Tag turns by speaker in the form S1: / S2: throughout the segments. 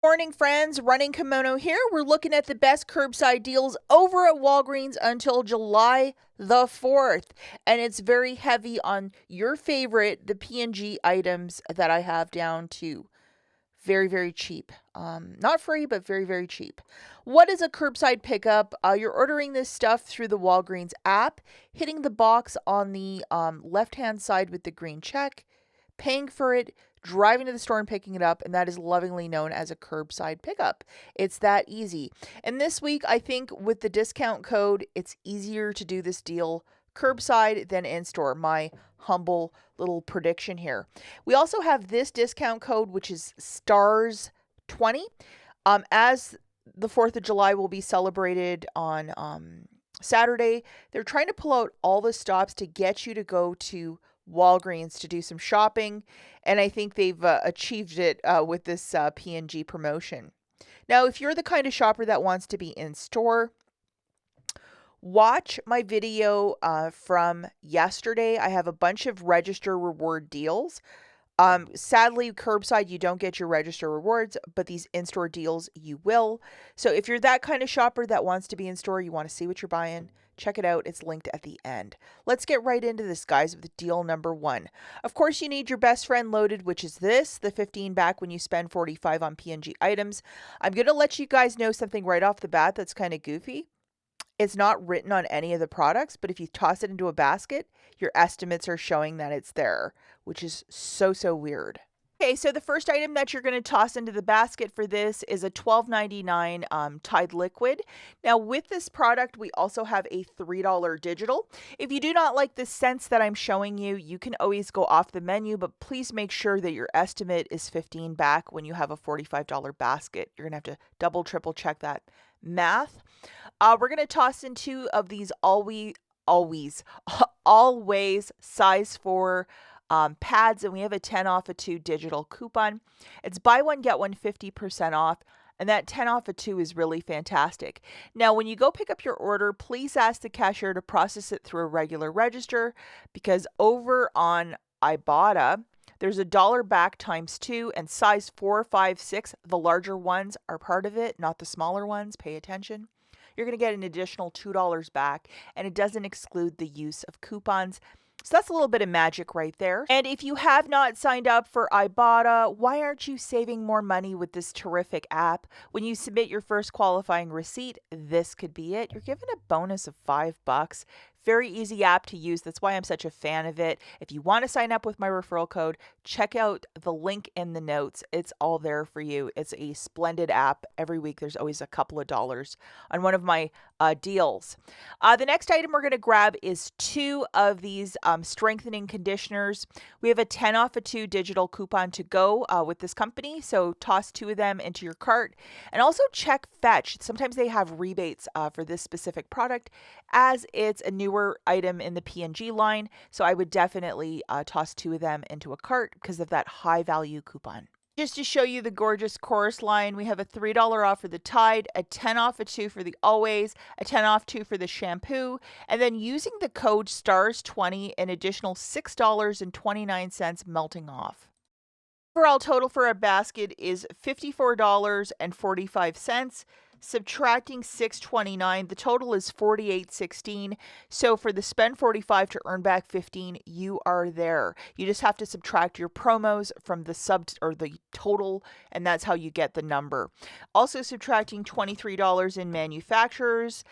S1: Morning, friends. Running Kimono here. We're looking at the best curbside deals over at Walgreens until July the 4th. And it's very heavy on your favorite, the P&G items that I have down to. Very, very cheap. Not free, but very, very cheap. What is a curbside pickup? You're ordering this stuff through the Walgreens app, hitting the box on the left-hand side with the green check, paying for it, driving to the store and picking it up, and that is lovingly known as a curbside pickup. It's that easy. And this week, I think with the discount code, it's easier to do this deal curbside than in-store. My humble little prediction here. We also have this discount code, which is STARS20. As the 4th of July will be celebrated on Saturday, they're trying to pull out all the stops to get you to go to Walgreens to do some shopping, and I think they've achieved it with this P&G promotion. Now, if you're the kind of shopper that wants to be in store, watch my video from yesterday. I have a bunch of register reward deals. Sadly, curbside, you don't get your register rewards, but these in-store deals, you will. So if you're that kind of shopper that wants to be in store, you want to see what you're buying, check it out. It's linked at the end. Let's get right into this, guys, with deal number 1. Of course, you need your best friend loaded, which is this, the 15 back when you spend 45 on P&G items. I'm going to let you guys know something right off the bat that's kind of goofy. It's not written on any of the products, but if you toss it into a basket, your estimates are showing that it's there, which is so weird. Okay, so the first item that you're going to toss into the basket for this is a $12.99 Tide liquid. Now, with this product, we also have a $3 digital. If you do not like the scents that I'm showing you, you can always go off the menu, but please make sure that your estimate is 15 back when you have a $45 basket. You're going to have to double, triple check that math. We're going to toss in 2 of these always size 4 pads, and we have a 10 off of 2 digital coupon. It's buy one, get one 50% off, and that 10 off of 2 is really fantastic. Now, when you go pick up your order, please ask the cashier to process it through a regular register, because over on IBOTTA, there's a dollar back times 2, and size 4, 5, 6, the larger ones are part of it, not the smaller ones. Pay attention. You're going to get an additional $2 back, and it doesn't exclude the use of coupons. So that's a little bit of magic right there. And if you have not signed up for IBOTTA, why aren't you saving more money with this terrific app? When you submit your first qualifying receipt, this could be it. You're given a bonus of $5. Very easy app to use. That's why I'm such a fan of it. If you want to sign up with my referral code, check out the link in the notes. It's all there for you. It's a splendid app. Every week there's always a couple of dollars on one of my deals. The next item we're going to grab is 2 of these strengthening conditioners. We have a 10 off of 2 digital coupon to go with this company. So toss 2 of them into your cart, and also check Fetch. Sometimes they have rebates for this specific product, as it's a newer item in the P&G line. So I would definitely toss 2 of them into a cart because of that high value coupon. Just to show you the gorgeous chorus line, we have a $3 off for the Tide, a 10 off of 2 for the Always, a 10 off 2 for the shampoo, and then using the code STARS20, an additional $6.29 melting off. Overall total for our basket is $54.45. Subtracting $6.29, the total is $48.16. So for the spend $45 to earn back $15, you are there. You just have to subtract your promos from the the total, and that's how you get the number. Also subtracting $23 in manufacturers.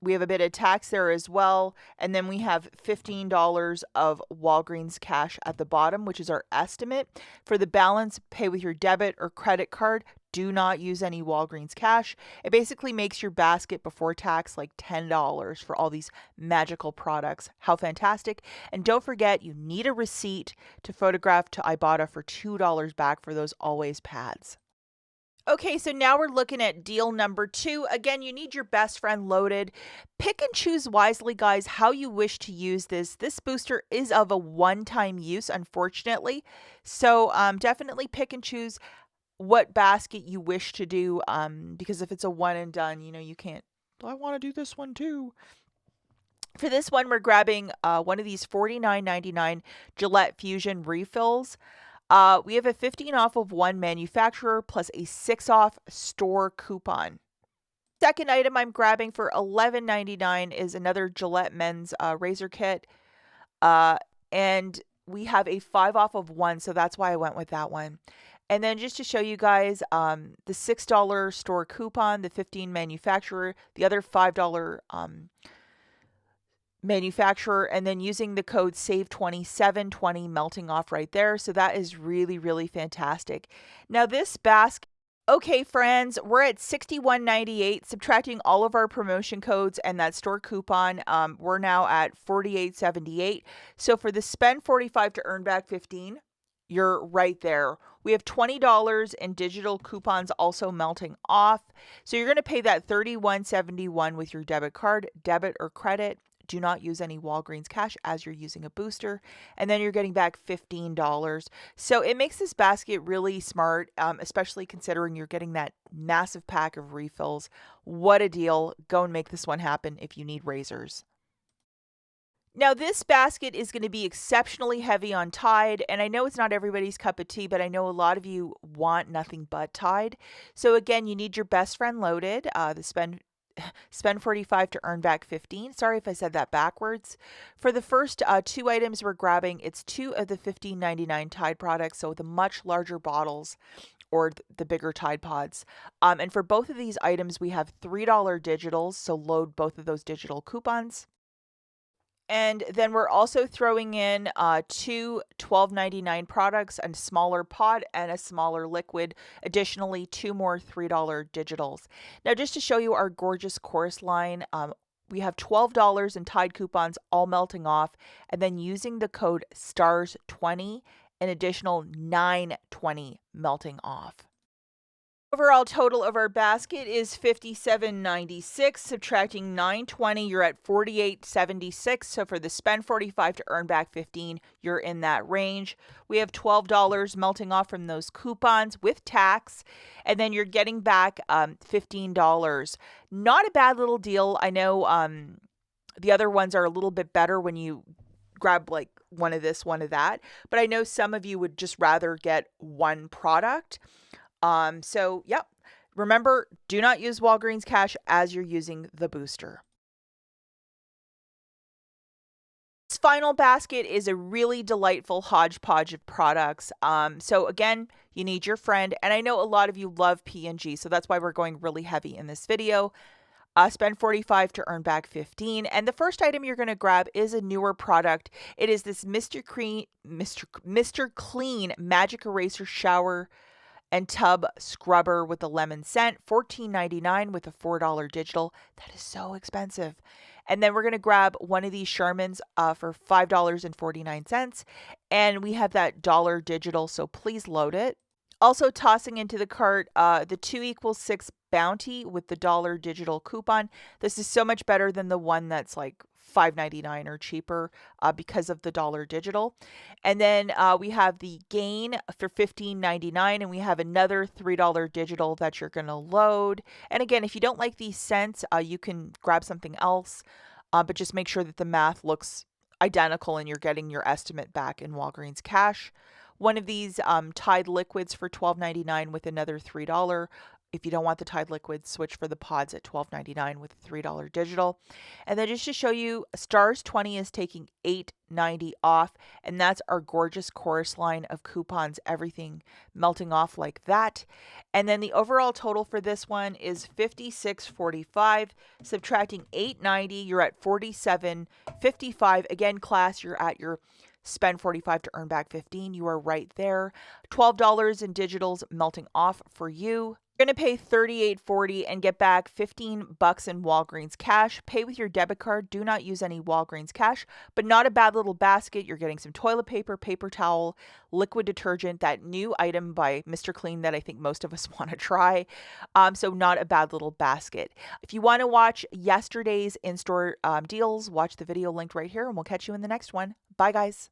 S1: We have a bit of tax there as well. And then we have $15 of Walgreens cash at the bottom, which is our estimate. For the balance, pay with your debit or credit card. Do not use any Walgreens cash. It basically makes your basket before tax like $10 for all these magical products. How fantastic. And don't forget, you need a receipt to photograph to IBOTTA for $2 back for those Always pads. Okay, so now we're looking at deal number 2. Again, you need your best friend loaded. Pick and choose wisely, guys, how you wish to use this. This booster is of a one-time use, unfortunately. So definitely pick and choose what basket you wish to do, because if it's a one and done, you can't, I want to do this one too. For this one, we're grabbing one of these $49.99 Gillette Fusion refills. We have a 15 off of one manufacturer plus a 6 off store coupon. Second item I'm grabbing for $11.99 is another Gillette men's razor kit. And we have a 5 off of one, so that's why I went with that one. And then just to show you guys, the $6 store coupon, the 15 manufacturer, the other $5 manufacturer, and then using the code SAVE2720 melting off right there. So that is really, really fantastic. Now this basket, okay, friends, we're at $61.98, subtracting all of our promotion codes and that store coupon. We're now at $48.78. So for the spend 45 to earn back 15, you're right there. We have $20 in digital coupons also melting off. So you're going to pay that $31.71 with your debit card, debit or credit. Do not use any Walgreens cash as you're using a booster. And then you're getting back $15. So it makes this basket really smart, especially considering you're getting that massive pack of refills. What a deal. Go and make this one happen if you need razors. Now this basket is going to be exceptionally heavy on Tide, and I know it's not everybody's cup of tea, but I know a lot of you want nothing but Tide. So again, you need your best friend loaded, the spend 45 to earn back 15. Sorry if I said that backwards. For the first two items we're grabbing, it's 2 of the $15.99 Tide products, so the much larger bottles or the bigger Tide Pods. And for both of these items, we have $3 digitals, so load both of those digital coupons. And then we're also throwing in 2 $12.99 products, a smaller pod and a smaller liquid. Additionally, 2 more $3 digitals. Now, just to show you our gorgeous chorus line, we have $12 in Tide coupons all melting off, and then using the code STARS20, an additional $9.20 melting off. Overall total of our basket is $57.96, subtracting $9.20, you're at $48.76. So for the spend 45 to earn back 15, you're in that range. We have $12 melting off from those coupons with tax, and then you're getting back $15. Not a bad little deal. I know the other ones are a little bit better when you grab like one of this, one of that, but I know some of you would just rather get one product. So yep. Remember, do not use Walgreens cash as you're using the booster. This final basket is a really delightful hodgepodge of products. So again, you need your friend, and I know a lot of you love P&G, so that's why we're going really heavy in this video. Spend 45 to earn back 15. And the first item you're going to grab is a newer product. It is this Mr. Clean Magic Eraser Shower and Tub Scrubber with a lemon scent, $14.99 with a $4 digital. That is so expensive. And then we're going to grab one of these Charmins for $5.49. And we have that dollar digital, so please load it. Also tossing into the cart, the 2 = 6 Bounty with the dollar digital coupon. This is so much better than the one that's like $5.99 or cheaper because of the dollar digital. And then we have the Gain for $15.99, and we have another $3 digital that you're going to load. And again, if you don't like these scents, you can grab something else, but just make sure that the math looks identical and you're getting your estimate back in Walgreens cash. One of these Tide liquids for $12.99 with another $3. If you don't want the Tide liquids, switch for the pods at $12.99 with a $3 digital. And then just to show you, STARS20 is taking $8.90 off, and that's our gorgeous chorus line of coupons, everything melting off like that. And then the overall total for this one is $56.45, subtracting $8.90, you're at $47.55. Again, class, you're at your spend 45 to earn back 15. You are right there. $12 in digitals melting off for you. You're going to pay $38.40 and get back $15 in Walgreens cash. Pay with your debit card. Do not use any Walgreens cash, but not a bad little basket. You're getting some toilet paper, paper towel, liquid detergent, that new item by Mr. Clean that I think most of us want to try. So not a bad little basket. If you want to watch yesterday's in-store deals, watch the video linked right here, and we'll catch you in the next one. Bye, guys.